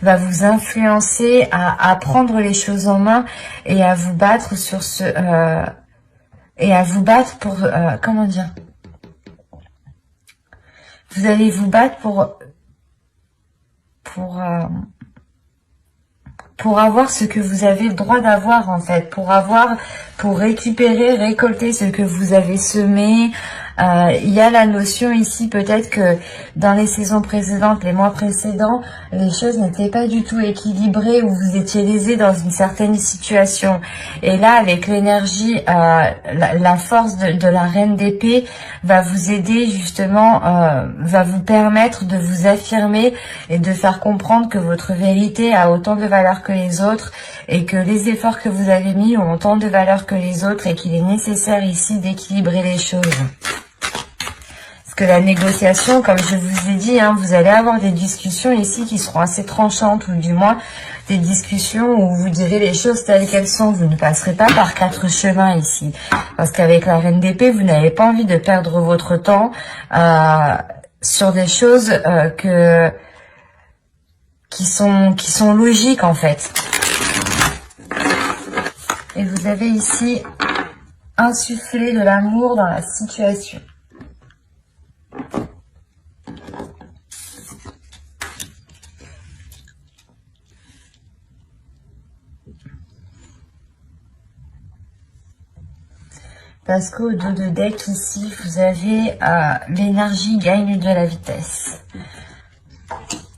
va vous influencer à prendre les choses en main et à vous battre sur ce... et à vous battre pour... comment dire? Vous allez vous battre pour avoir ce que vous avez le droit d'avoir, en fait, pour récupérer, récolter ce que vous avez semé. Il y a la notion ici, peut-être que dans les saisons précédentes, les mois précédents, les choses n'étaient pas du tout équilibrées, ou vous étiez lésé dans une certaine situation. Et là, avec l'énergie, la force de la reine d'épée va vous aider justement, va vous permettre de vous affirmer et de faire comprendre que votre vérité a autant de valeur que les autres, et que les efforts que vous avez mis ont autant de valeur que les autres, et qu'il est nécessaire ici d'équilibrer les choses. Parce que la négociation, comme je vous ai dit, vous allez avoir des discussions ici qui seront assez tranchantes, ou du moins des discussions où vous direz les choses telles qu'elles sont. Vous ne passerez pas par 4 chemins ici. Parce qu'avec la reine d'épée, vous n'avez pas envie de perdre votre temps sur des choses qui sont logiques, en fait. Et vous avez ici insufflé de l'amour dans la situation. Parce qu'au dos de deck ici, vous avez l'énergie gagne de la vitesse.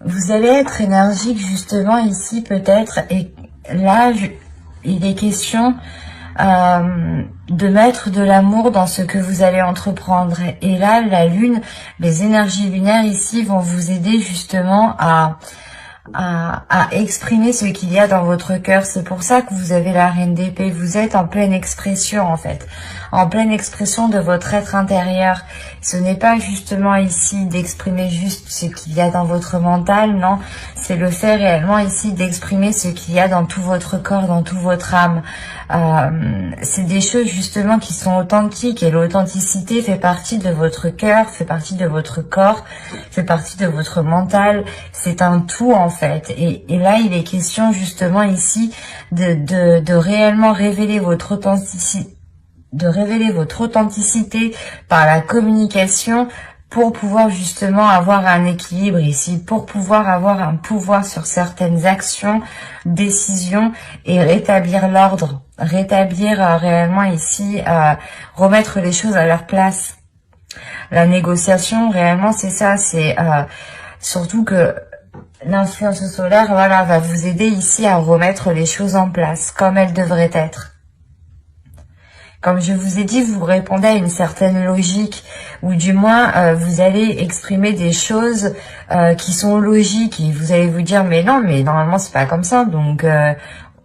Vous allez être énergique justement ici peut-être, et là il est question de mettre de l'amour dans ce que vous allez entreprendre. Et là la lune, les énergies lunaires ici vont vous aider justement à exprimer ce qu'il y a dans votre cœur. C'est pour ça que vous avez la reine d'épée. Vous êtes en pleine expression, en fait, en pleine expression de votre être intérieur. Ce n'est pas justement ici d'exprimer juste ce qu'il y a dans votre mental, non, c'est le fait réellement ici d'exprimer ce qu'il y a dans tout votre corps, dans toute votre âme. C'est des choses justement qui sont authentiques, et l'authenticité fait partie de votre cœur, fait partie de votre corps, fait partie de votre mental. C'est un tout, en fait. Et là, il est question justement ici de réellement révéler votre authenticité, par la communication, pour pouvoir justement avoir un équilibre ici, pour pouvoir avoir un pouvoir sur certaines actions, décisions, et rétablir l'ordre, rétablir réellement ici, remettre les choses à leur place. La négociation, réellement, c'est ça, c'est surtout que l'influence solaire, voilà, va vous aider ici à remettre les choses en place, comme elles devraient être. Comme je vous ai dit, vous répondez à une certaine logique, ou du moins vous allez exprimer des choses qui sont logiques, et vous allez vous dire mais non, mais normalement c'est pas comme ça, donc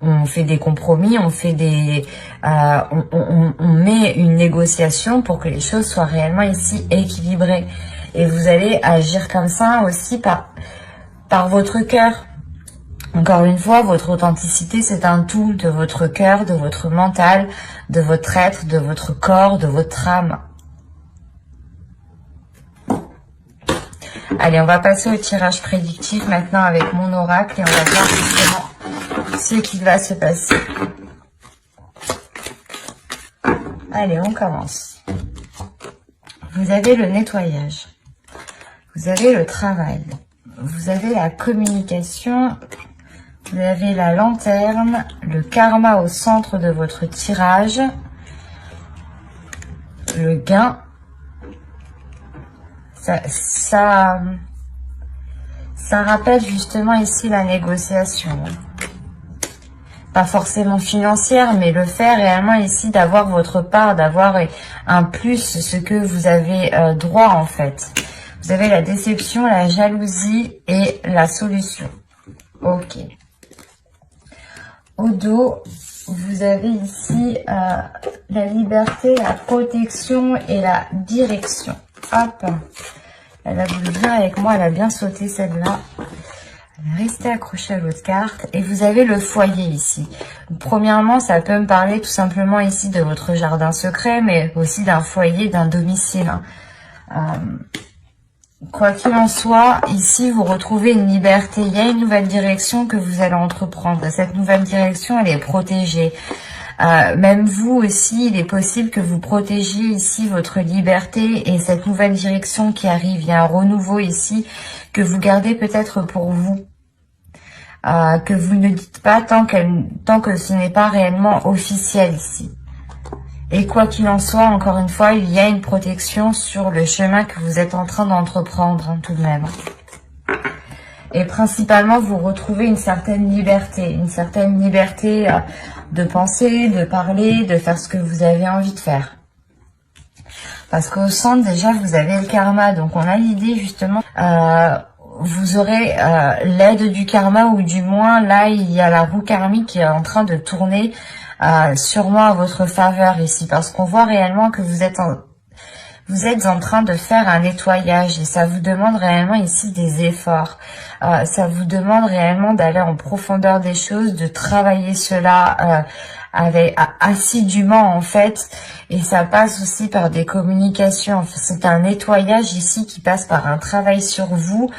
on fait des compromis, on fait on met une négociation pour que les choses soient réellement ici équilibrées. Et vous allez agir comme ça aussi par votre cœur. Encore une fois, votre authenticité, c'est un tout de votre cœur, de votre mental, de votre être, de votre corps, de votre âme. Allez, on va passer au tirage prédictif maintenant avec mon oracle, et on va voir justement ce qui va se passer. Allez, on commence. Vous avez le nettoyage. Vous avez le travail. Vous avez la communication. Vous avez la lanterne, le karma au centre de votre tirage, le gain. Ça rappelle justement ici la négociation. Pas forcément financière, mais le fait réellement ici d'avoir votre part, d'avoir un plus, ce que vous avez droit, en fait. Vous avez la déception, la jalousie et la solution. Ok. Au dos, vous avez ici la liberté, la protection et la direction. Hop, elle a voulu bien avec moi, elle a bien sauté celle-là. Elle est restée accrochée à l'autre carte. Et vous avez le foyer ici. Premièrement, ça peut me parler tout simplement ici de votre jardin secret, mais aussi d'un foyer, d'un domicile. Quoi qu'il en soit, ici, vous retrouvez une liberté. Il y a une nouvelle direction que vous allez entreprendre. Cette nouvelle direction, elle est protégée. Même vous aussi, il est possible que vous protégiez ici votre liberté et cette nouvelle direction qui arrive. Il y a un renouveau ici que vous gardez peut-être pour vous. Que vous ne dites pas tant que ce n'est pas réellement officiel ici. Et quoi qu'il en soit, encore une fois, il y a une protection sur le chemin que vous êtes en train d'entreprendre, hein, tout de même. Et principalement, vous retrouvez une certaine liberté de penser, de parler, de faire ce que vous avez envie de faire. Parce qu'au centre, déjà, vous avez le karma. Donc, on a l'idée, justement, vous aurez l'aide du karma, ou du moins, là, il y a la roue karmique qui est en train de tourner sûrement à votre faveur ici. Parce qu'on voit réellement que vous êtes en train de faire un nettoyage et ça vous demande réellement ici des efforts. Ça vous demande réellement d'aller en profondeur des choses, de travailler cela assidûment en fait. Et ça passe aussi par des communications. C'est un nettoyage ici qui passe par un travail sur vous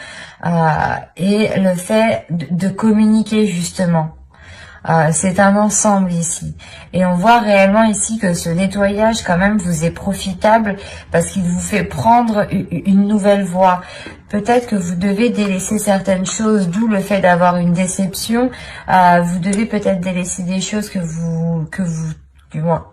et le fait de communiquer justement. C'est un ensemble ici. Et on voit réellement ici que ce nettoyage quand même vous est profitable parce qu'il vous fait prendre une nouvelle voie. Peut-être que vous devez délaisser certaines choses, d'où le fait d'avoir une déception. Vous devez peut-être délaisser des choses du moins,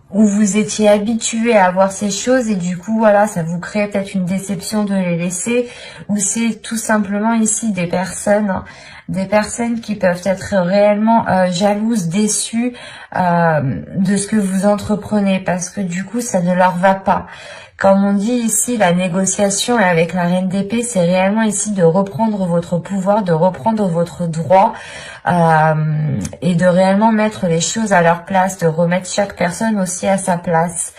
où vous étiez habitué à avoir ces choses et du coup voilà, ça vous crée peut-être une déception de les laisser, ou c'est tout simplement ici des personnes qui peuvent être réellement jalouses, déçues de ce que vous entreprenez parce que du coup ça ne leur va pas. Comme on dit ici, la négociation avec la reine d'épée, c'est réellement ici de reprendre votre pouvoir, de reprendre votre droit et de réellement mettre les choses à leur place, de remettre chaque personne aussi à sa place.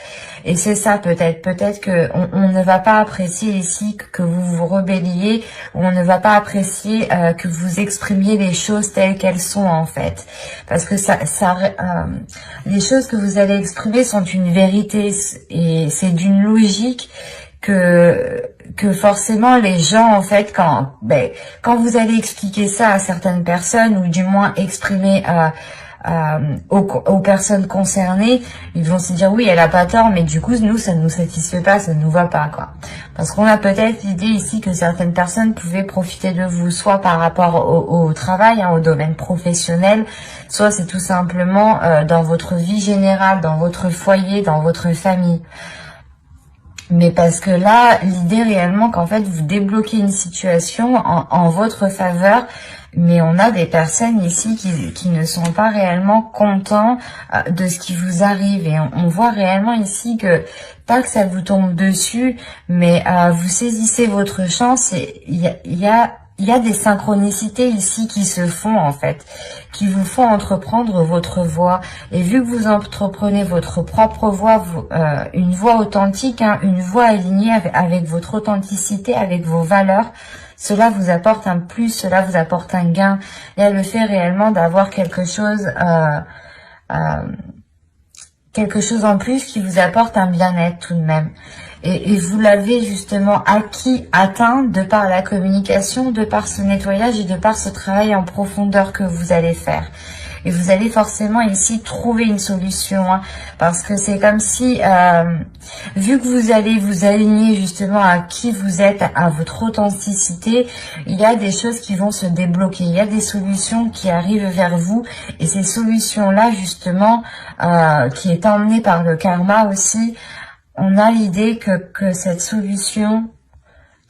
Et c'est ça peut-être que on ne va pas apprécier ici que vous vous rebelliez, ou on ne va pas apprécier que vous exprimiez les choses telles qu'elles sont en fait, parce que les choses que vous allez exprimer sont une vérité et c'est d'une logique que forcément les gens en fait quand vous allez expliquer ça à certaines personnes, ou du moins exprimer aux personnes concernées, ils vont se dire oui, elle a pas tort, mais du coup nous ça ne nous satisfait pas, ça ne nous va pas quoi. Parce qu'on a peut-être l'idée ici que certaines personnes pouvaient profiter de vous, soit par rapport au travail, hein, au domaine professionnel, soit c'est tout simplement dans votre vie générale, dans votre foyer, dans votre famille. Mais parce que là, l'idée réellement qu'en fait vous débloquez une situation en votre faveur, mais on a des personnes ici qui ne sont pas réellement contents de ce qui vous arrive. Et on voit réellement ici que, pas que ça vous tombe dessus, mais vous saisissez votre chance et il y a des synchronicités ici qui se font en fait, qui vous font entreprendre votre voie. Et vu que vous entreprenez votre propre voie, une voie authentique, hein, une voie alignée avec votre authenticité, avec vos valeurs, cela vous apporte un plus, cela vous apporte un gain. Il y a le fait réellement d'avoir quelque chose en plus qui vous apporte un bien-être tout de même. Et vous l'avez justement atteint de par la communication, de par ce nettoyage et de par ce travail en profondeur que vous allez faire. Et vous allez forcément ici trouver une solution, hein, parce que c'est comme si, vu que vous allez vous aligner justement à qui vous êtes, à votre authenticité, il y a des choses qui vont se débloquer, il y a des solutions qui arrivent vers vous, et ces solutions-là justement, qui est emmenée par le karma aussi, on a l'idée que cette solution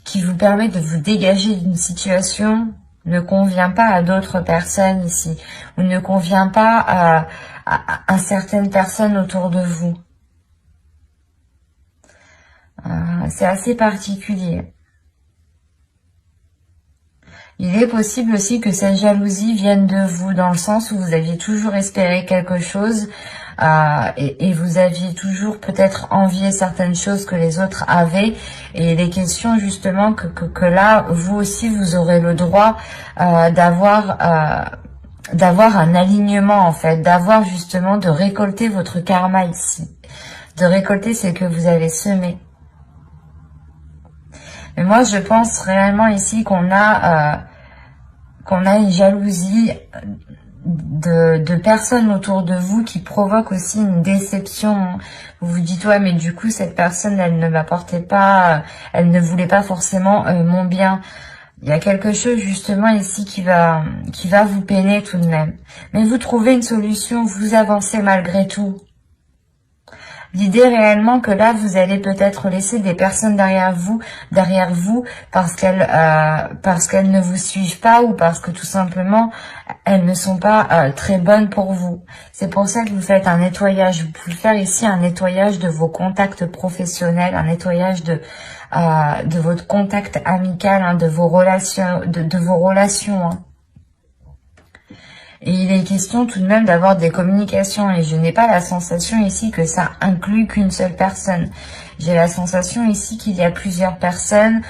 qui vous permet de vous dégager d'une situation ne convient pas à d'autres personnes ici, ou ne convient pas à certaines personnes autour de vous. C'est assez particulier. Il est possible aussi que cette jalousie vienne de vous, dans le sens où vous aviez toujours espéré quelque chose et vous aviez toujours peut-être envié certaines choses que les autres avaient. Et il est question justement que là, vous aussi, vous aurez le droit d'avoir un alignement en fait, d'avoir justement, de récolter votre karma ici, de récolter ce que vous avez semé. Mais moi, je pense réellement ici qu'on a une jalousie de personnes autour de vous qui provoquent aussi une déception. Vous vous dites, ouais, mais du coup, cette personne, elle ne m'apportait pas, elle ne voulait pas forcément mon bien. Il y a quelque chose justement ici qui va vous peiner tout de même. Mais vous trouvez une solution, vous avancez malgré tout. L'idée réellement que là, vous allez peut-être laisser des personnes derrière vous parce qu'elles ne vous suivent pas ou parce que tout simplement, elles ne sont pas très bonnes pour vous. C'est pour ça que vous faites un nettoyage. Vous pouvez faire ici un nettoyage de vos contacts professionnels, un nettoyage de votre contact amical, hein, de vos relations, de vos relations. Hein. Et il est question tout de même d'avoir des communications. Et je n'ai pas la sensation ici que ça inclut qu'une seule personne. J'ai la sensation ici qu'il y a plusieurs personnes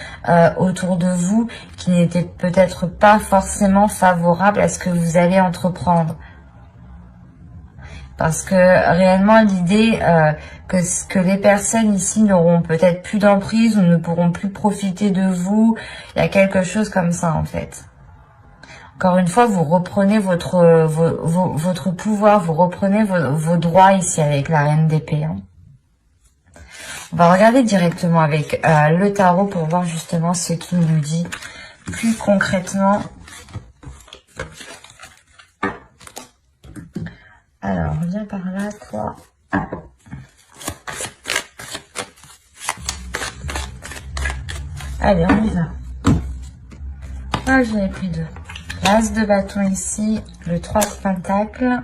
autour de vous qui n'étaient peut-être pas forcément favorables à ce que vous allez entreprendre. Parce que réellement l'idée que les personnes ici n'auront peut-être plus d'emprise ou ne pourront plus profiter de vous, il y a quelque chose comme ça en fait. Encore une fois, vous reprenez votre pouvoir, vous reprenez vos droits ici avec la reine d'épée. Hein. On va regarder directement avec le tarot pour voir justement ce qu'il nous dit plus concrètement. Alors, viens par là, toi. Allez, on y va. Ah, j'en ai pris deux. L'as de bâton ici, le 3 de pentacle.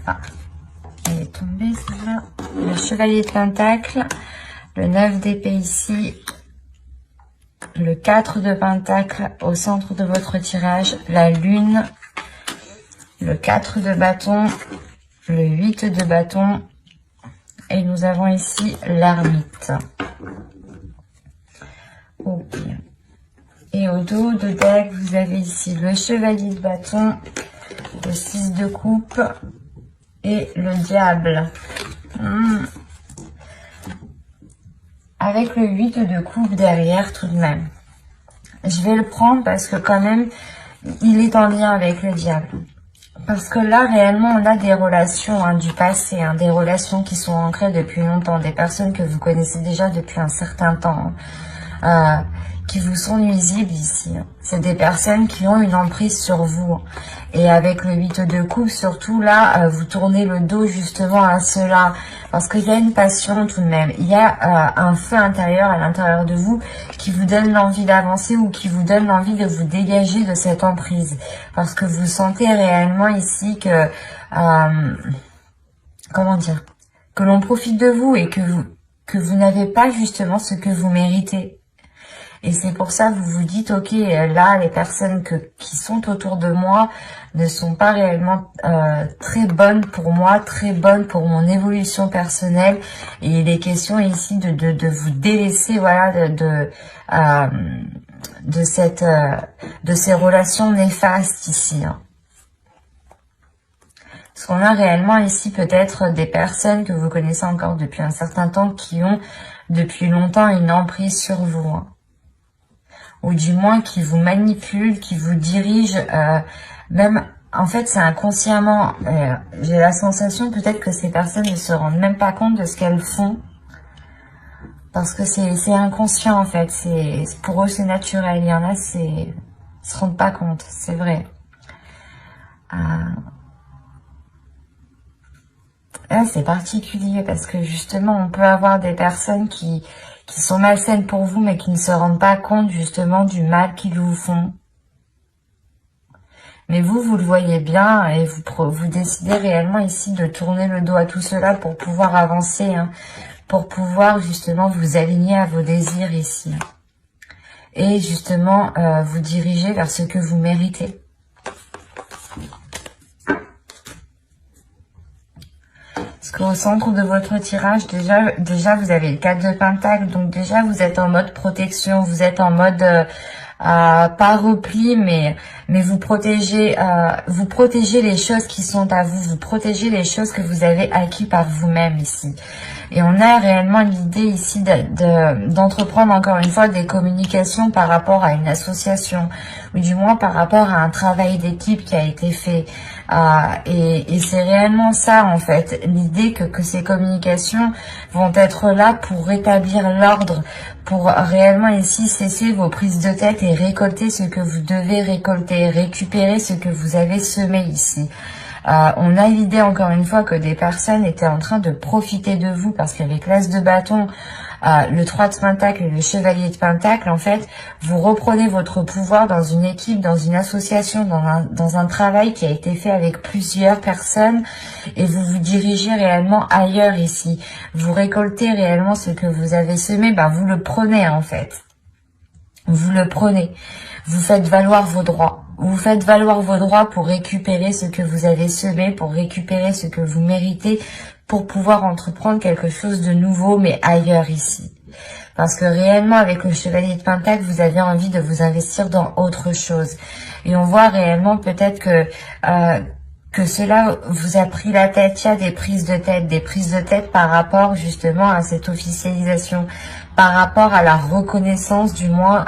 Ah, elle est tombée celle-là. Le chevalier de pentacle, le 9 d'épée ici, le 4 de pentacle au centre de votre tirage, la lune, le 4 de bâton, le 8 de bâton, et nous avons ici l'ermite. Ok. Et au dos de deck, vous avez ici le chevalier de bâton, le 6 de coupe et le diable. Avec le 8 de coupe derrière tout de même. Je vais le prendre parce que quand même, il est en lien avec le diable. Parce que là, réellement, on a des relations du passé, des relations qui sont ancrées depuis longtemps, des personnes que vous connaissez déjà depuis un certain temps. Qui vous sont nuisibles ici. C'est des personnes qui ont une emprise sur vous. Et avec le 8 de coupe, surtout là, vous tournez le dos justement à cela. Parce qu'il y a une passion tout de même. Il y a un feu intérieur à l'intérieur de vous qui vous donne l'envie d'avancer ou qui vous donne l'envie de vous dégager de cette emprise. Parce que vous sentez réellement ici que... comment dire, que l'on profite de vous et que vous n'avez pas justement ce que vous méritez. Et c'est pour ça que vous vous dites, ok, là, les personnes qui sont autour de moi ne sont pas réellement très bonnes pour moi, très bonnes pour mon évolution personnelle. Et il est question ici de vous délaisser, voilà, de ces relations néfastes ici. Hein. Parce qu'on a réellement ici peut-être des personnes que vous connaissez encore depuis un certain temps qui ont depuis longtemps une emprise sur vous. Hein. Ou du moins qui vous manipulent, qui vous dirigent, même, en fait, c'est inconsciemment, j'ai la sensation peut-être que ces personnes ne se rendent même pas compte de ce qu'elles font, parce que c'est inconscient, en fait, pour eux, c'est naturel, il y en a, ils se rendent pas compte, c'est vrai. Là, c'est particulier, parce que justement, on peut avoir des personnes qui sont malsaines pour vous, mais qui ne se rendent pas compte justement du mal qu'ils vous font. Mais vous le voyez bien et vous décidez réellement ici de tourner le dos à tout cela pour pouvoir avancer, hein, pour pouvoir justement vous aligner à vos désirs ici. Et justement vous diriger vers ce que vous méritez. Parce qu'au centre de votre tirage, déjà vous avez le 4 de pentacle, donc déjà vous êtes en mode protection, vous êtes en mode pas repli, mais vous protégez les choses qui sont à vous, vous protégez les choses que vous avez acquis par vous-même ici. Et on a réellement l'idée ici d'entreprendre encore une fois des communications par rapport à une association, ou du moins par rapport à un travail d'équipe qui a été fait. Et c'est réellement ça en fait, l'idée que ces communications vont être là pour rétablir l'ordre, pour réellement ici cesser vos prises de tête et récolter ce que vous devez récolter, récupérer ce que vous avez semé ici. On a l'idée encore une fois que des personnes étaient en train de profiter de vous parce qu'avec l'As de bâton, le 3 de Pentacle et le Chevalier de Pentacle, en fait, vous reprenez votre pouvoir dans une équipe, dans une association, dans un travail qui a été fait avec plusieurs personnes et vous vous dirigez réellement ailleurs ici. Vous récoltez réellement ce que vous avez semé, vous le prenez en fait. Vous le prenez. Vous faites valoir vos droits. Vous faites valoir vos droits pour récupérer ce que vous avez semé, pour récupérer ce que vous méritez, pour pouvoir entreprendre quelque chose de nouveau, mais ailleurs ici. Parce que réellement, avec le Chevalier de Pentacle, vous avez envie de vous investir dans autre chose. Et on voit réellement peut-être que cela vous a pris la tête. Il y a des prises de tête par rapport justement à cette officialisation, par rapport à la reconnaissance du moins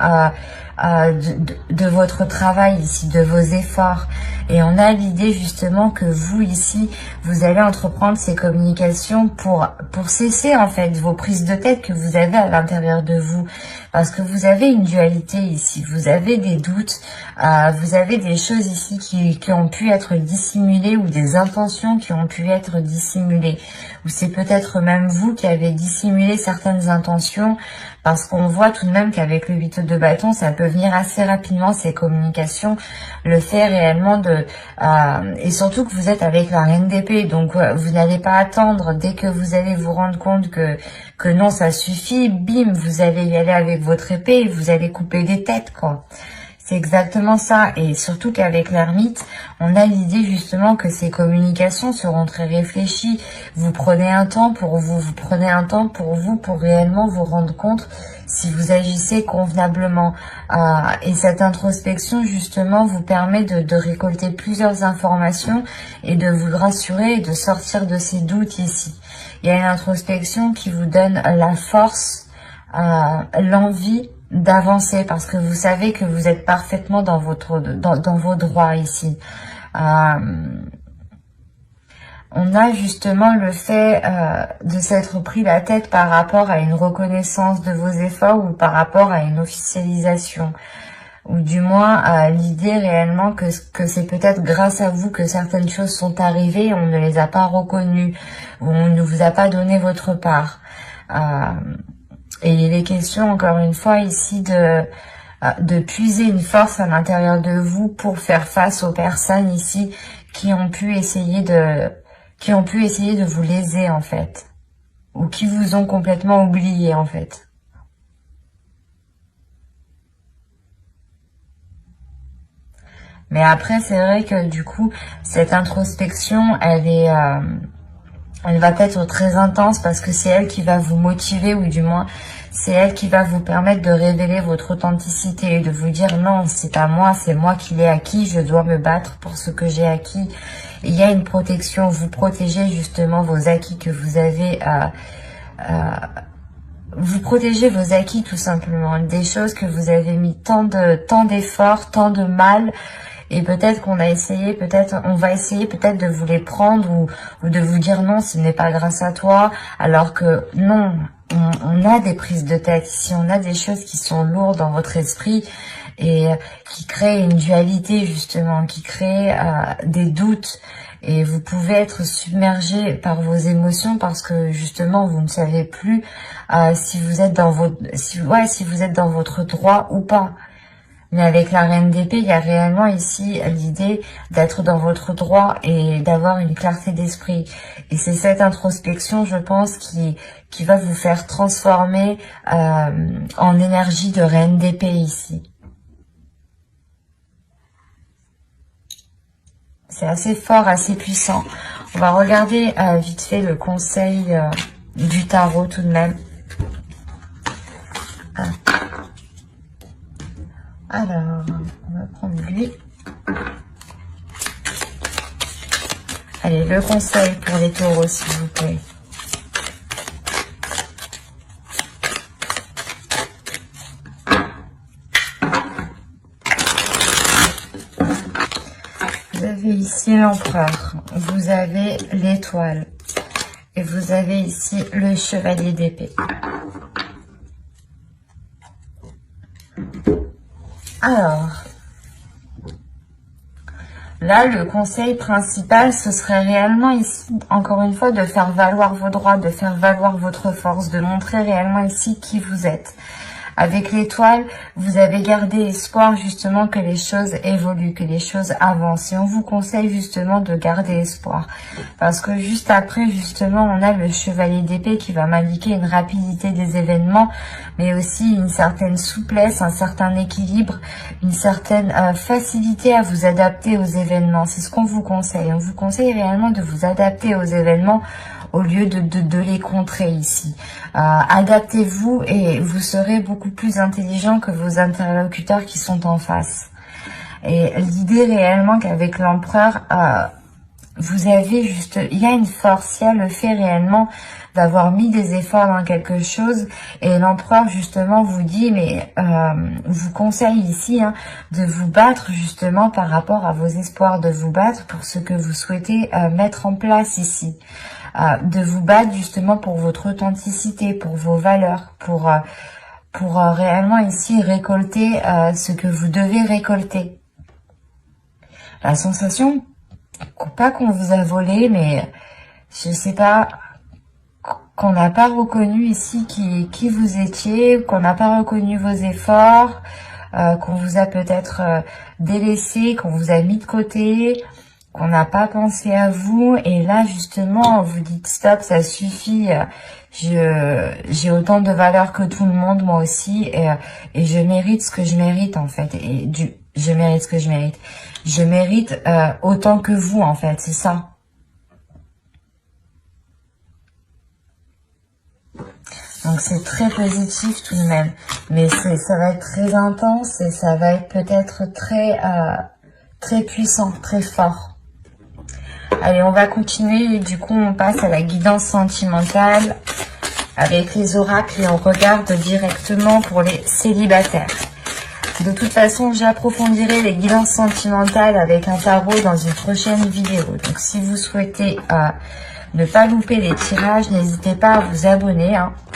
de votre travail ici, de vos efforts. Et on a l'idée justement que vous ici, vous allez entreprendre ces communications pour cesser en fait vos prises de tête que vous avez à l'intérieur de vous. Parce que vous avez une dualité ici, vous avez des doutes, vous avez des choses ici qui ont pu être dissimulées ou des intentions qui ont pu être dissimulées. Ou c'est peut-être même vous qui avez dissimulé certaines intentions parce qu'on voit tout de même qu'avec le 8 de bâton, ça peut venir assez rapidement ces communications, le fait réellement et surtout que vous êtes avec la reine d'épée, donc vous n'allez pas attendre dès que vous allez vous rendre compte que non, ça suffit, bim, vous allez y aller avec votre épée et vous allez couper des têtes, quoi. C'est exactement ça. Et surtout qu'avec l'ermite, on a l'idée justement que ces communications seront très réfléchies. Vous prenez un temps pour vous, pour réellement vous rendre compte si vous agissez convenablement. Et cette introspection justement vous permet de récolter plusieurs informations et de vous rassurer et de sortir de ces doutes ici. Il y a une introspection qui vous donne la force, l'envie d'avancer parce que vous savez que vous êtes parfaitement dans vos droits ici. On a justement le fait de s'être pris la tête par rapport à une reconnaissance de vos efforts ou par rapport à une officialisation. Ou du moins l'idée réellement que c'est peut-être grâce à vous que certaines choses sont arrivées et on ne les a pas reconnues, ou on ne vous a pas donné votre part. Et il est question encore une fois ici de puiser une force à l'intérieur de vous pour faire face aux personnes ici qui ont pu essayer de vous léser en fait, ou qui vous ont complètement oublié en fait. Mais après c'est vrai que du coup cette introspection elle va être très intense parce que c'est elle qui va vous motiver, ou du moins c'est elle qui va vous permettre de révéler votre authenticité et de vous dire non, c'est pas moi, c'est moi qui l'ai acquis, je dois me battre pour ce que j'ai acquis. Et il y a une protection, vous protégez justement vos acquis que vous avez, vous protégez vos acquis tout simplement, des choses que vous avez mis tant d'efforts, tant de mal. Et peut-être qu'on a essayé, on va essayer peut-être de vous les prendre ou de vous dire non, ce n'est pas grâce à toi, alors que non, on a des prises de tête ici, on a des choses qui sont lourdes dans votre esprit et qui créent une dualité justement, qui créent des doutes. Et vous pouvez être submergé par vos émotions parce que justement vous ne savez plus si vous êtes dans votre droit ou pas. Mais avec la reine d'épée, il y a réellement ici l'idée d'être dans votre droit et d'avoir une clarté d'esprit. Et c'est cette introspection, je pense, qui va vous faire transformer en énergie de reine d'épée ici. C'est assez fort, assez puissant. On va regarder vite fait le conseil du tarot tout de même. Alors, Allez, le conseil pour les taureaux, s'il vous plaît. Vous avez ici l'empereur, vous avez l'étoile et vous avez ici le chevalier d'épée. Alors, là, le conseil principal, ce serait réellement ici, encore une fois, de faire valoir vos droits, de faire valoir votre force, de montrer réellement ici qui vous êtes. Avec l'étoile, vous avez gardé espoir justement que les choses évoluent, que les choses avancent. Et on vous conseille justement de garder espoir. Parce que juste après, justement, on a le chevalier d'épée qui va m'indiquer une rapidité des événements, mais aussi une certaine souplesse, un certain équilibre, une certaine facilité à vous adapter aux événements. C'est ce qu'on vous conseille. On vous conseille réellement de vous adapter aux événements au lieu de les contrer ici. Adaptez-vous et vous serez beaucoup plus intelligent que vos interlocuteurs qui sont en face. Et l'idée réellement qu'avec l'empereur, vous avez juste, il y a une force, il y a le fait réellement d'avoir mis des efforts dans quelque chose, et l'empereur justement vous dit, mais vous conseille ici de vous battre justement par rapport à vos espoirs, de vous battre pour ce que vous souhaitez mettre en place ici. De vous battre justement pour votre authenticité, pour vos valeurs, pour réellement ici récolter ce que vous devez récolter. La sensation, pas qu'on vous a volé, mais je sais pas, qu'on n'a pas reconnu ici qui vous étiez, qu'on n'a pas reconnu vos efforts, qu'on vous a peut-être délaissé, qu'on vous a mis de côté, qu'on n'a pas pensé à vous, et là justement vous dites stop, ça suffit, j'ai autant de valeur que tout le monde, moi aussi, et je mérite ce que je mérite en fait, et je mérite ce que je mérite, je mérite autant que vous en fait, c'est ça. Donc c'est très positif tout de même, mais ça va être très intense et ça va être peut-être très puissant, très fort. Allez, on va continuer et du coup on passe à la guidance sentimentale avec les oracles et on regarde directement pour les célibataires. De toute façon, j'approfondirai les guidances sentimentales avec un tarot dans une prochaine vidéo. Donc si vous souhaitez ne pas louper les tirages, n'hésitez pas à vous abonner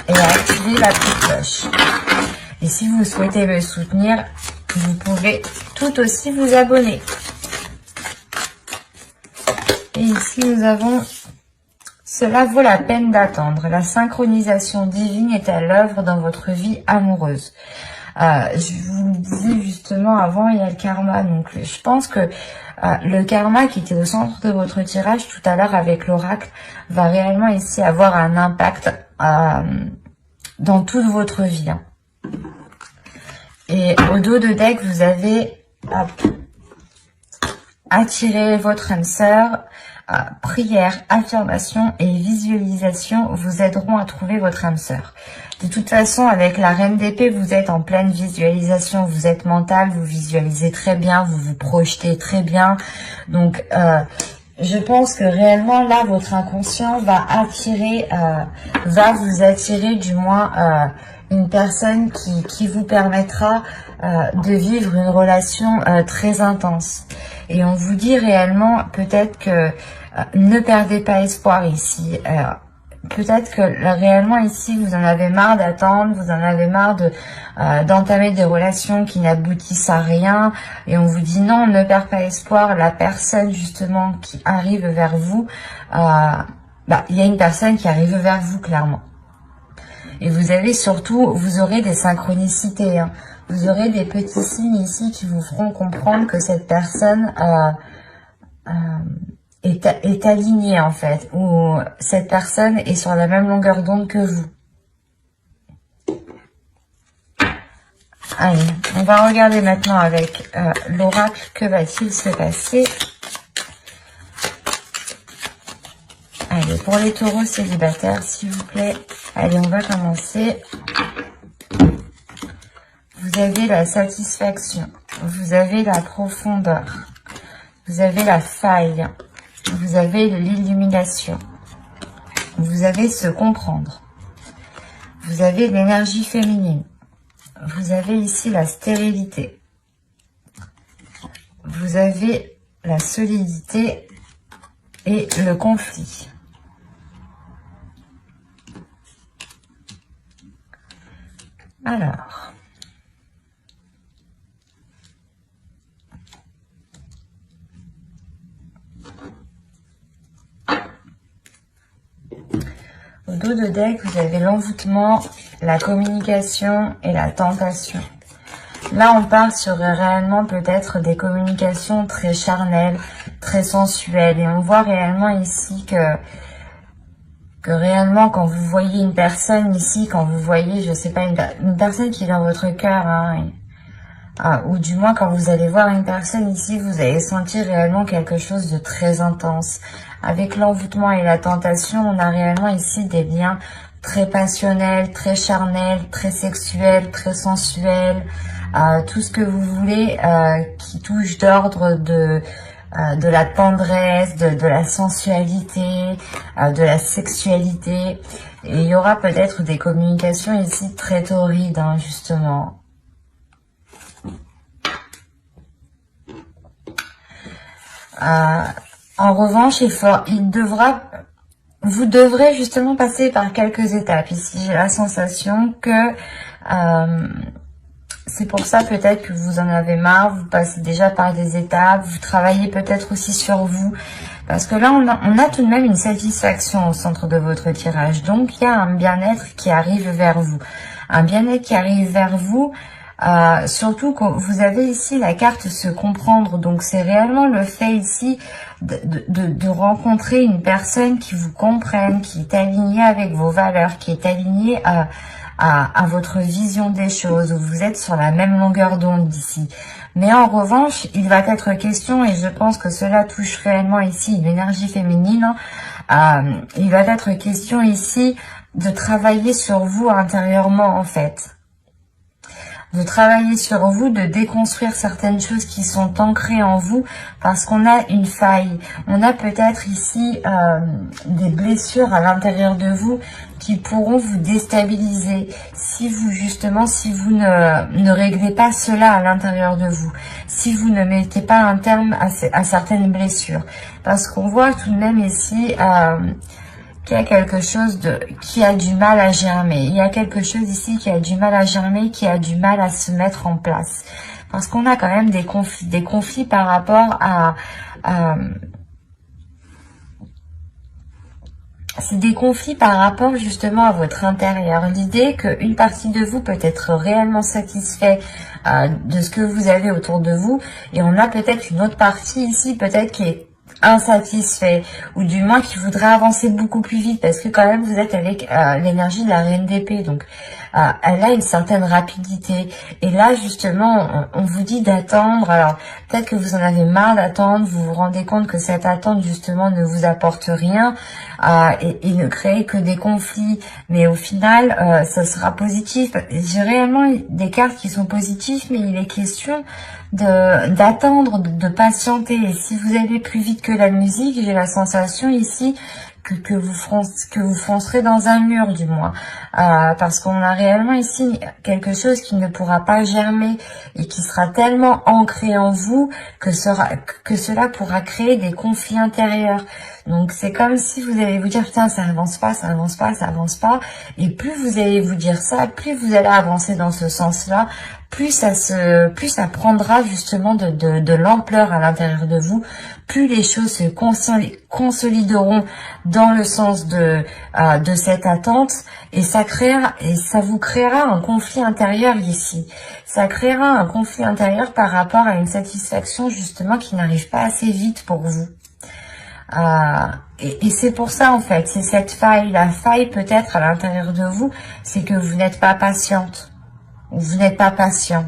et à activer la petite cloche. Et si vous souhaitez me soutenir, vous pouvez tout aussi vous abonner. Et ici, nous avons « Cela vaut la peine d'attendre. La synchronisation divine est à l'œuvre dans votre vie amoureuse. » Je vous le disais justement avant, il y a le karma. Donc, je pense que le karma qui était au centre de votre tirage tout à l'heure avec l'oracle va réellement ici avoir un impact dans toute votre vie. Et au dos de deck, vous avez attiré votre âme sœur. Prière, affirmation et visualisation vous aideront à trouver votre âme sœur. De toute façon, avec la reine d'épée, vous êtes en pleine visualisation, vous êtes mental, vous visualisez très bien, vous vous projetez très bien. Donc, je pense que réellement, là, votre inconscient va vous attirer du moins une personne qui vous permettra de vivre une relation très intense. Et on vous dit réellement, peut-être que ne perdez pas espoir ici. Peut-être que réellement ici, vous en avez marre d'attendre, vous en avez marre d'entamer des relations qui n'aboutissent à rien. Et on vous dit non, ne perdez pas espoir. La personne justement qui arrive vers vous, il y a une personne qui arrive vers vous clairement. Et vous avez surtout, vous aurez des synchronicités. Vous aurez des petits signes ici qui vous feront comprendre que cette personne est alignée en fait, ou cette personne est sur la même longueur d'onde que vous. Allez, on va regarder maintenant avec l'oracle, que va-t-il se passer? Allez, pour les taureaux célibataires, s'il vous plaît. Allez, on va commencer. Vous avez la satisfaction. vous avez la profondeur, vous avez la faille, vous avez l'illumination, vous avez se comprendre, vous avez l'énergie féminine, vous avez ici la stérilité, vous avez la solidité et le conflit. Alors, au dos de deck, vous avez l'envoûtement, la communication et la tentation. Là, on part sur réellement peut-être des communications très charnelles, très sensuelles. Et on voit réellement ici que réellement, quand vous voyez une personne ici, quand vous voyez, je sais pas, une personne qui est dans votre cœur, hein, ou du moins quand vous allez voir une personne ici, vous allez sentir réellement quelque chose de très intense. Avec l'envoûtement et la tentation, on a réellement ici des liens très passionnels, très charnels, très sexuels, très sensuels, tout ce que vous voulez qui touche d'ordre de la tendresse, de la sensualité, de la sexualité. Et il y aura peut-être des communications ici très torrides, hein, justement. En revanche, vous devrez justement passer par quelques étapes. Ici, j'ai la sensation que c'est pour ça peut-être que vous en avez marre, vous passez déjà par des étapes, vous travaillez peut-être aussi sur vous. Parce que là, on a tout de même une satisfaction au centre de votre tirage. Donc, il y a un bien-être qui arrive vers vous. Un bien-être qui arrive vers vous, surtout quand vous avez ici la carte se comprendre. Donc, c'est réellement le fait ici de rencontrer une personne qui vous comprenne, qui est alignée avec vos valeurs, qui est alignée à votre vision des choses, où vous êtes sur la même longueur d'onde ici. Mais en revanche, il va être question, et je pense que cela touche réellement ici l'énergie féminine, il va être question ici de travailler sur vous intérieurement en fait. De travailler sur vous, de déconstruire certaines choses qui sont ancrées en vous parce qu'on a une faille. On a peut-être ici des blessures à l'intérieur de vous qui pourront vous déstabiliser si vous ne réglez pas cela à l'intérieur de vous, si vous ne mettez pas un terme à certaines blessures. Parce qu'on voit tout de même ici qu'il y a quelque chose qui a du mal à germer. Il y a quelque chose ici qui a du mal à germer, qui a du mal à se mettre en place. Parce qu'on a quand même des conflits par rapport c'est des conflits par rapport justement à votre intérieur. L'idée qu'une partie de vous peut être réellement satisfait de ce que vous avez autour de vous. Et on a peut-être une autre partie ici, peut-être qui est insatisfait, ou du moins qui voudrait avancer beaucoup plus vite, parce que quand même vous êtes avec l'énergie de la reine d'épée, donc elle a une certaine rapidité, et là justement on vous dit d'attendre. Alors peut-être que vous en avez marre d'attendre, vous vous rendez compte que cette attente justement ne vous apporte rien et ne crée que des conflits, mais au final ça sera positif. J'ai réellement des cartes qui sont positives, mais il est question d'attendre, de patienter. Et si vous allez plus vite que la musique, j'ai la sensation ici que vous foncerez dans un mur, du moins, parce qu'on a réellement ici quelque chose qui ne pourra pas germer et qui sera tellement ancré en vous que cela pourra créer des conflits intérieurs. Donc c'est comme si vous allez vous dire putain, ça avance pas, ça avance pas, ça avance pas, et plus vous allez vous dire ça, plus vous allez avancer dans ce sens-là, plus ça prendra justement de l'ampleur à l'intérieur de vous, plus les choses se consolideront dans le sens de cette attente, et ça vous créera un conflit intérieur ici. Ça créera un conflit intérieur par rapport à une satisfaction justement qui n'arrive pas assez vite pour vous. Et c'est pour ça en fait, c'est cette faille. La faille peut-être à l'intérieur de vous, c'est que vous n'êtes pas patiente. Vous n'êtes pas patient.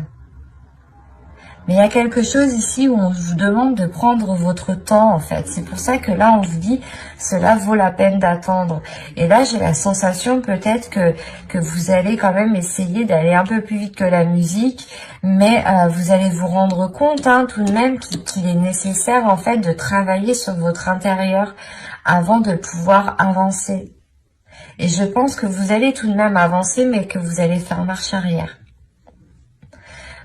Mais il y a quelque chose ici où on vous demande de prendre votre temps, en fait. C'est pour ça que là, on vous dit, cela vaut la peine d'attendre. Et là, j'ai la sensation peut-être que vous allez quand même essayer d'aller un peu plus vite que la musique. Mais vous allez vous rendre compte, hein, tout de même, qu'il est nécessaire, en fait, de travailler sur votre intérieur avant de pouvoir avancer. Et je pense que vous allez tout de même avancer, mais que vous allez faire marche arrière.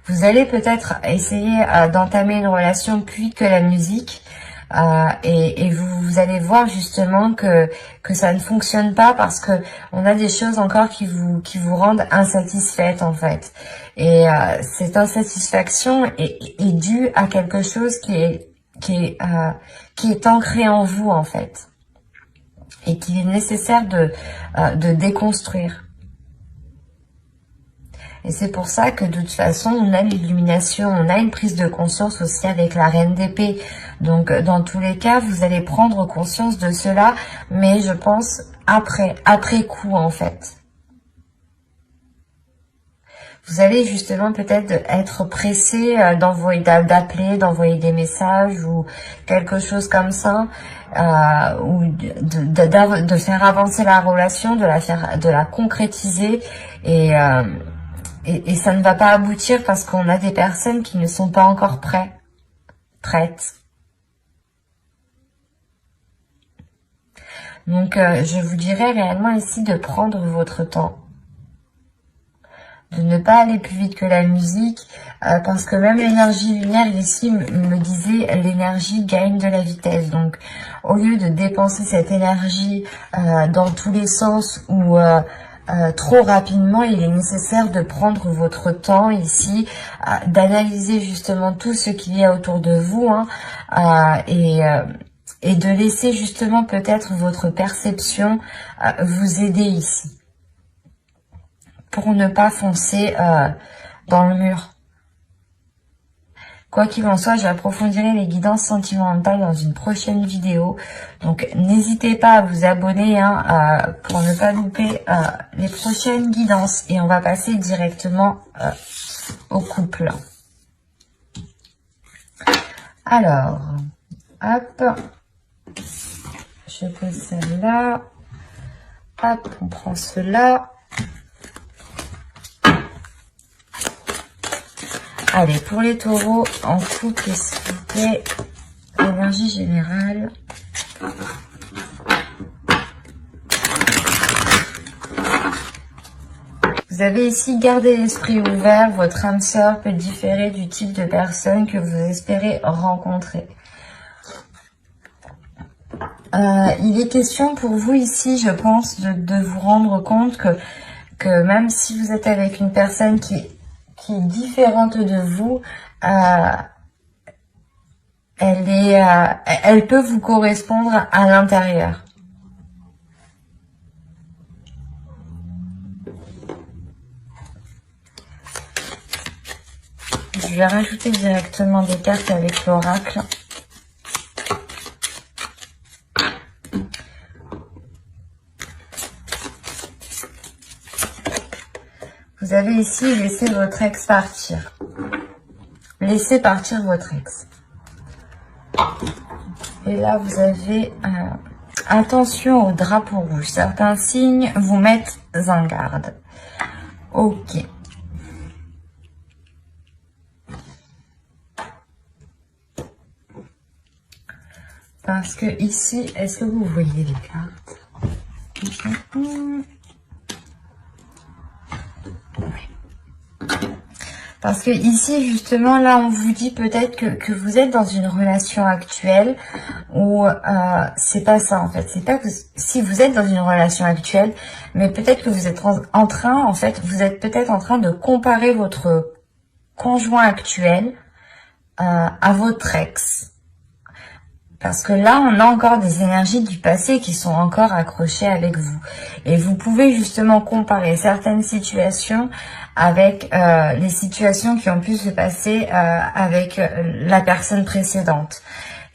Vous allez peut-être essayer d'entamer une relation plus vite que la musique et vous allez voir justement que ça ne fonctionne pas parce que on a des choses encore qui vous rendent insatisfaite en fait. Et cette insatisfaction est due à quelque chose qui est ancré en vous en fait et qu'il est nécessaire de déconstruire. Et c'est pour ça que de toute façon, on a l'illumination, on a une prise de conscience aussi avec la reine d'épée. Donc, dans tous les cas, vous allez prendre conscience de cela, mais je pense après coup, en fait. Vous allez justement peut-être être pressé d'appeler, d'envoyer des messages ou quelque chose comme ça, ou de faire avancer la relation, de la concrétiser et ça ne va pas aboutir parce qu'on a des personnes qui ne sont pas encore prêtes. Donc, je vous dirais réellement ici de prendre votre temps. De ne pas aller plus vite que la musique, parce que même l'énergie lunaire ici me disait l'énergie gagne de la vitesse. Donc, au lieu de dépenser cette énergie dans tous les sens ou trop rapidement, il est nécessaire de prendre votre temps ici, d'analyser justement tout ce qu'il y a autour de vous, hein, et de laisser justement peut-être votre perception vous aider ici, pour ne pas foncer dans le mur. Quoi qu'il en soit, j'approfondirai les guidances sentimentales dans une prochaine vidéo. Donc, n'hésitez pas à vous abonner pour ne pas louper les prochaines guidances. Et on va passer directement au couple. Alors, hop, je pose celle-là. Hop, on prend cela. Allez, pour les taureaux, en couple, s'il vous plaît, l'énergie générale. Vous avez ici gardé l'esprit ouvert, votre âme sœur peut différer du type de personne que vous espérez rencontrer. Il est question pour vous ici, je pense, de vous rendre compte que même si vous êtes avec une personne qui est différente de vous, elle peut vous correspondre à l'intérieur. Je vais rajouter directement des cartes avec l'oracle. Vous avez ici laissé votre ex partir. Laissez partir votre ex. Et là, vous avez attention au drapeau rouge. Certains signes vous mettent en garde. Ok. Parce que ici, est-ce que vous voyez les cartes? Parce que ici, justement, là, on vous dit peut-être que vous êtes dans une relation actuelle où c'est pas ça, en fait. C'est pas que si vous êtes dans une relation actuelle, mais peut-être que vous êtes en train, en fait, vous êtes peut-être en train de comparer votre conjoint actuel à votre ex. Parce que là, on a encore des énergies du passé qui sont encore accrochées avec vous. Et vous pouvez justement comparer certaines situations avec les situations qui ont pu se passer avec la personne précédente.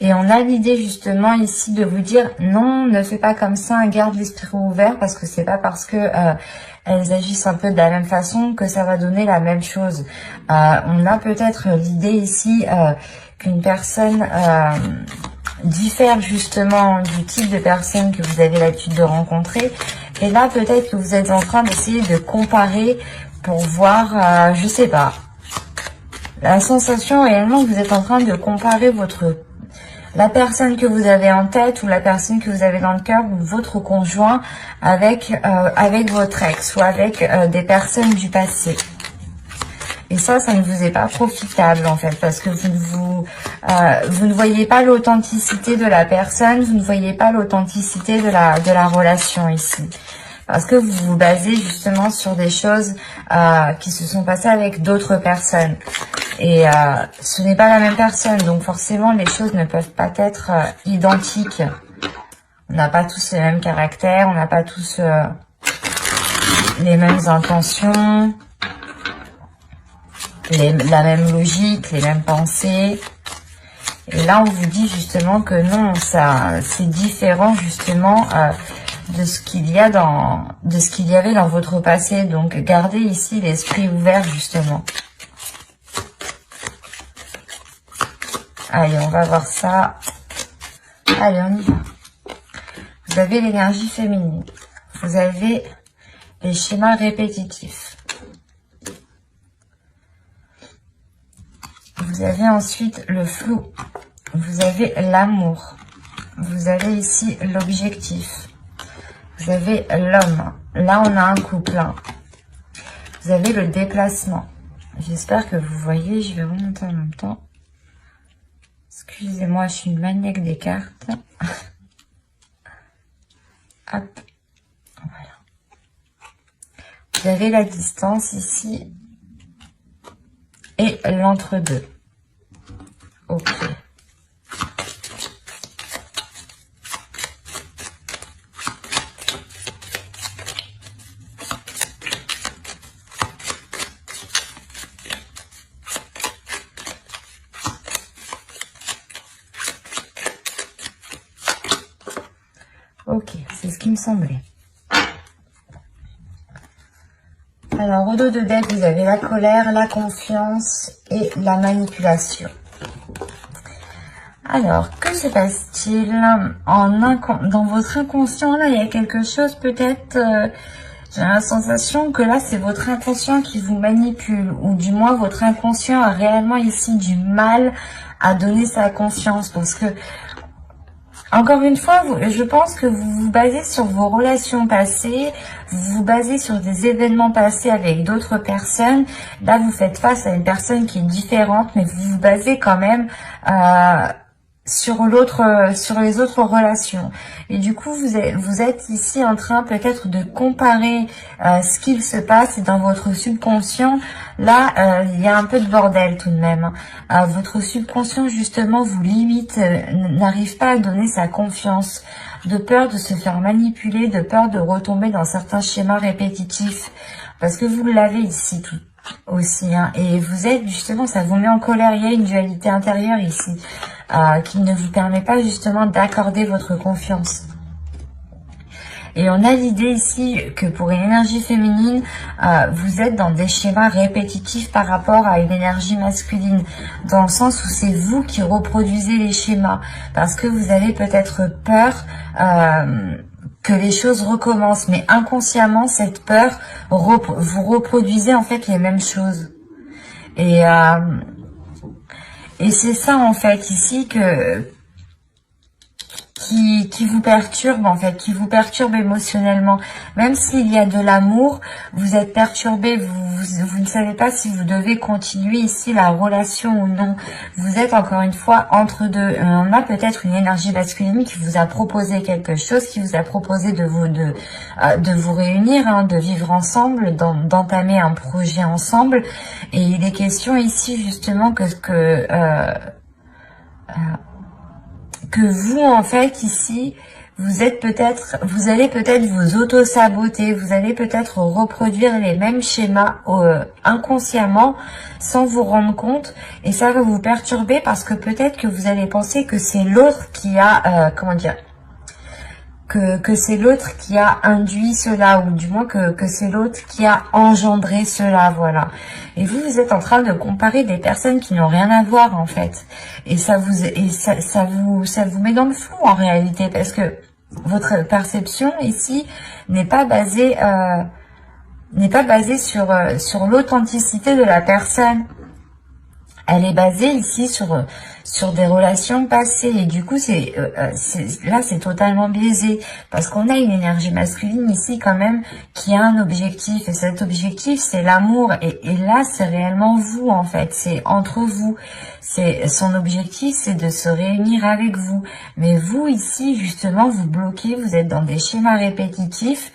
Et on a l'idée justement ici de vous dire non, ne fais pas comme ça, garde l'esprit ouvert, parce que c'est pas parce que elles agissent un peu de la même façon, que ça va donner la même chose. On a peut-être l'idée ici qu'une personne diffère justement du type de personne que vous avez l'habitude de rencontrer. Et là, peut-être que vous êtes en train d'essayer de comparer pour voir, je sais pas. La sensation réellement que vous êtes en train de comparer la personne que vous avez en tête ou la personne que vous avez dans le cœur ou votre conjoint avec votre ex ou avec des personnes du passé. Et ça ne vous est pas profitable en fait, parce que vous ne voyez pas l'authenticité de la personne, vous ne voyez pas l'authenticité de la relation ici. Parce que vous vous basez justement sur des choses qui se sont passées avec d'autres personnes. Et ce n'est pas la même personne, donc forcément les choses ne peuvent pas être identiques. On n'a pas tous les mêmes caractères, on n'a pas tous les mêmes intentions, la même logique, les mêmes pensées. Et là on vous dit justement que non, ça c'est différent justement de ce qu'il y avait dans votre passé. Donc gardez ici l'esprit ouvert justement. Allez, on va voir ça. Allez, on y va. Vous avez l'énergie féminine. Vous avez les schémas répétitifs. Vous avez ensuite le flou. Vous avez l'amour. Vous avez ici l'objectif. Vous avez l'homme. Là, on a un couple. Vous avez le déplacement. J'espère que vous voyez. Je vais remonter en même temps. Excusez-moi, je suis une maniaque des cartes. Hop. Voilà. Vous avez la distance ici. Et l'entre-deux. Ok. Ok, c'est ce qui me semblait. Alors, au dos de deck, vous avez la colère, la confiance et la manipulation. Alors, que se passe-t-il dans votre inconscient? Là, il y a quelque chose peut-être... j'ai la sensation que là, c'est votre inconscient qui vous manipule. Ou du moins, votre inconscient a réellement ici du mal à donner sa confiance. Parce que... Encore une fois, je pense que vous vous basez sur vos relations passées, vous vous basez sur des événements passés avec d'autres personnes. Là, vous faites face à une personne qui est différente, mais vous vous basez quand même sur les autres relations. Et du coup, vous êtes ici en train peut-être de comparer ce qu'il se passe, et dans votre subconscient, là, il y a un peu de bordel tout de même. Votre subconscient, justement, vous limite, n'arrive pas à donner sa confiance, de peur de se faire manipuler, de peur de retomber dans certains schémas répétitifs. Parce que vous l'avez ici tout aussi, hein, et vous êtes justement, ça vous met en colère. Il y a une dualité intérieure ici qui ne vous permet pas justement d'accorder votre confiance. Et on a l'idée ici que pour une énergie féminine, vous êtes dans des schémas répétitifs par rapport à une énergie masculine, dans le sens où c'est vous qui reproduisez les schémas, parce que vous avez peut-être peur que les choses recommencent, mais inconsciemment, cette peur, vous reproduisez en fait les mêmes choses. Et c'est ça en fait ici qui vous perturbe en fait, qui vous perturbe émotionnellement. Même s'il y a de l'amour, vous êtes perturbé, vous ne savez pas si vous devez continuer ici la relation ou non. Vous êtes encore une fois entre deux. On a peut-être une énergie masculine qui vous a proposé quelque chose, qui vous a proposé de vous réunir, hein, de vivre ensemble, d'entamer un projet ensemble. Et il est question ici justement que vous, en fait, ici, vous allez peut-être vous auto-saboter, vous allez peut-être reproduire les mêmes schémas inconsciemment, sans vous rendre compte, et ça va vous perturber parce que peut-être que vous allez penser que c'est l'autre qui a, que c'est l'autre qui a induit cela, ou du moins que c'est l'autre qui a engendré cela, voilà. Et vous êtes en train de comparer des personnes qui n'ont rien à voir, en fait. Et ça vous met dans le flou, en réalité, parce que votre perception, ici, n'est pas basée sur l'authenticité de la personne. Elle est basée ici sur des relations passées, et du coup là c'est totalement biaisé, parce qu'on a une énergie masculine ici quand même qui a un objectif, et cet objectif c'est l'amour, et là c'est réellement vous, en fait, c'est entre vous, c'est son objectif, c'est de se réunir avec vous. Mais vous ici justement vous bloquez, vous êtes dans des schémas répétitifs,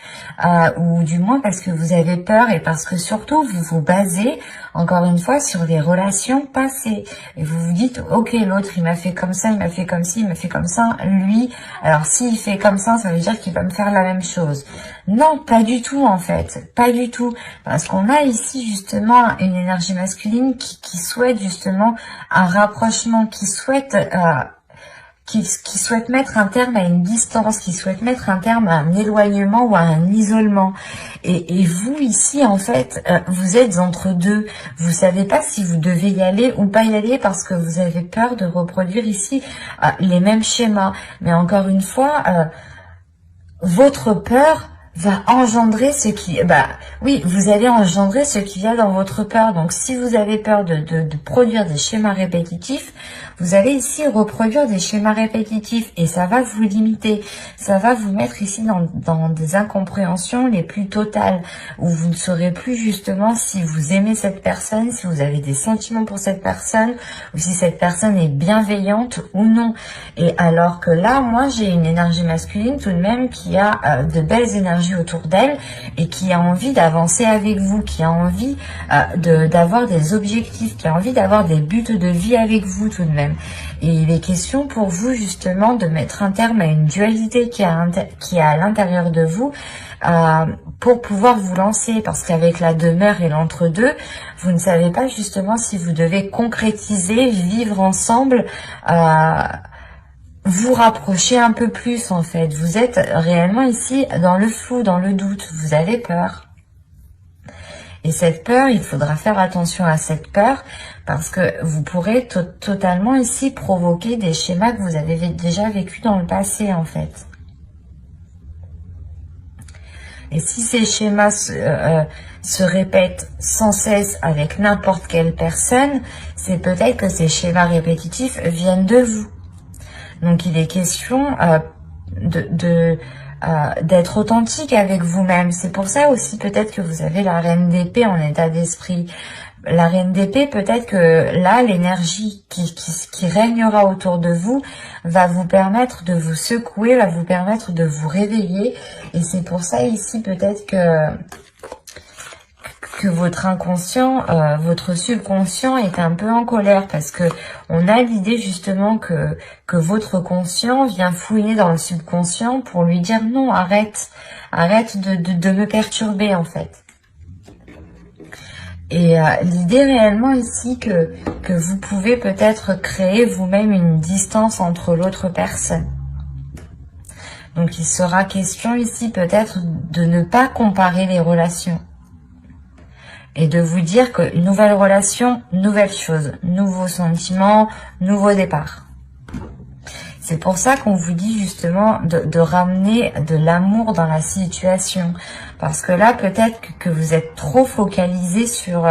ou du moins parce que vous avez peur, et parce que surtout vous vous basez encore une fois sur les relations passées, et vous vous dites ok, l'autre il m'a fait comme ça, il m'a fait comme ci, il m'a fait comme ça, lui, alors s'il fait comme ça veut dire qu'il va me faire la même chose. Non, pas du tout, en fait, pas du tout, parce qu'on a ici justement une énergie masculine qui souhaite justement un rapprochement, qui souhaite mettre un terme à une distance, qui souhaite mettre un terme à un éloignement ou à un isolement. Et vous, ici, en fait, vous êtes entre deux. Vous savez pas si vous devez y aller ou pas y aller, parce que vous avez peur de reproduire ici les mêmes schémas. Mais encore une fois, votre peur va engendrer ce qui... oui, vous allez engendrer ce qu'il y a dans votre peur. Donc, si vous avez peur de produire des schémas répétitifs, vous allez ici reproduire des schémas répétitifs, et ça va vous limiter. Ça va vous mettre ici dans des incompréhensions les plus totales, où vous ne saurez plus justement si vous aimez cette personne, si vous avez des sentiments pour cette personne, ou si cette personne est bienveillante ou non. Et alors que là, moi, j'ai une énergie masculine tout de même qui a de belles énergies autour d'elle, et qui a envie d'avancer avec vous, qui a envie d'avoir des objectifs, qui a envie d'avoir des buts de vie avec vous tout de même. Et il est question pour vous justement de mettre un terme à une dualité qui est à l'intérieur de vous, pour pouvoir vous lancer, parce qu'avec la demeure et l'entre-deux, vous ne savez pas justement si vous devez concrétiser, vivre ensemble, vous rapprocher un peu plus, en fait. Vous êtes réellement ici dans le flou, dans le doute, vous avez peur. Et cette peur, il faudra faire attention à cette peur, parce que vous pourrez totalement ici provoquer des schémas que vous avez déjà vécus dans le passé, en fait. Et si ces schémas se répètent sans cesse avec n'importe quelle personne, c'est peut-être que ces schémas répétitifs viennent de vous. Donc il est question d'être authentique avec vous-même. C'est pour ça aussi peut-être que vous avez la reine d'épée en état d'esprit. La reine d'épée, peut-être que là, l'énergie qui régnera autour de vous va vous permettre de vous secouer, va vous permettre de vous réveiller. Et c'est pour ça ici peut-être que votre inconscient, votre subconscient est un peu en colère, parce que on a l'idée justement que votre conscient vient fouiner dans le subconscient pour lui dire non, arrête de me perturber, en fait. Et l'idée réellement ici que vous pouvez peut-être créer vous-même une distance entre l'autre personne. Donc il sera question ici peut-être de ne pas comparer les relations. Et de vous dire que nouvelle relation, nouvelle chose, nouveaux sentiments, nouveau départ. C'est pour ça qu'on vous dit justement de ramener de l'amour dans la situation. Parce que là, peut-être que vous êtes trop focalisé sur...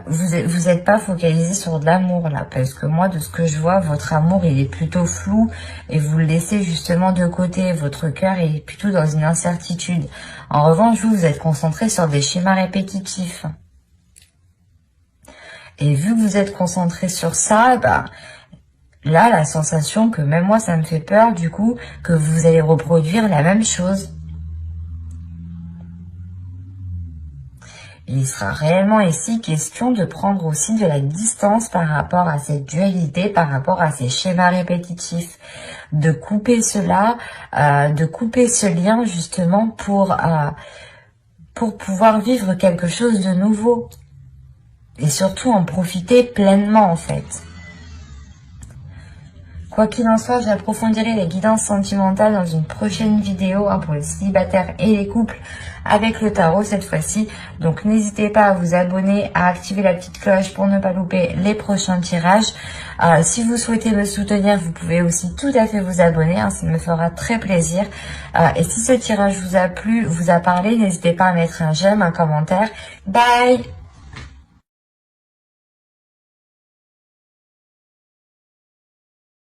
vous n'êtes pas focalisé sur de l'amour là. Parce que moi, de ce que je vois, votre amour, il est plutôt flou. Et vous le laissez justement de côté. Votre cœur est plutôt dans une incertitude. En revanche, vous êtes concentré sur des schémas répétitifs. Et vu que vous êtes concentré sur ça, là, la sensation que même moi, ça me fait peur, du coup, que vous allez reproduire la même chose. Il sera réellement ici question de prendre aussi de la distance par rapport à cette dualité, par rapport à ces schémas répétitifs, de couper cela, de couper ce lien justement pour pouvoir vivre quelque chose de nouveau et surtout en profiter pleinement, en fait. Quoi qu'il en soit, j'approfondirai les guidances sentimentales dans une prochaine vidéo pour les célibataires et les couples avec le tarot cette fois-ci. Donc n'hésitez pas à vous abonner, à activer la petite cloche pour ne pas louper les prochains tirages. Si vous souhaitez me soutenir, vous pouvez aussi tout à fait vous abonner, ça me fera très plaisir. Et si ce tirage vous a plu, vous a parlé, n'hésitez pas à mettre un j'aime, un commentaire. Bye!